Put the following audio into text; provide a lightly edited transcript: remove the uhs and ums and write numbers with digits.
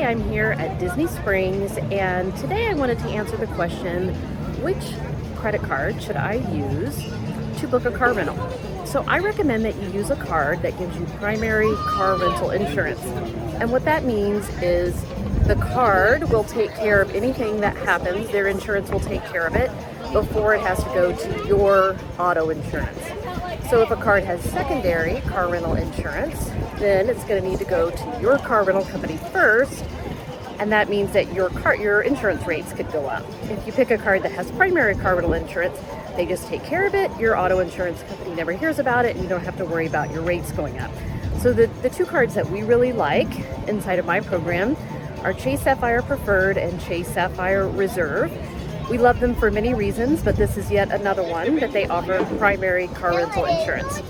I'm here at Disney Springs, and today I wanted to answer the question, which credit card should I use to book a car rental? So I recommend that you use a card that gives you primary car rental insurance. And what that means is the card will take care of anything that happens. Their insurance will take care of it before it has to go to your auto insurance. So if a card has secondary car rental insurance, then it's going to need to go to your car rental company first, and that means that your insurance rates could go up. If you pick a card that has primary car rental insurance, they just take care of it. Your auto insurance company never hears about it, and you don't have to worry about your rates going up. So the two cards that we really like inside of my program are Chase Sapphire Preferred and Chase Sapphire Reserve. We love them for many reasons, but this is yet another one that they offer primary car rental insurance.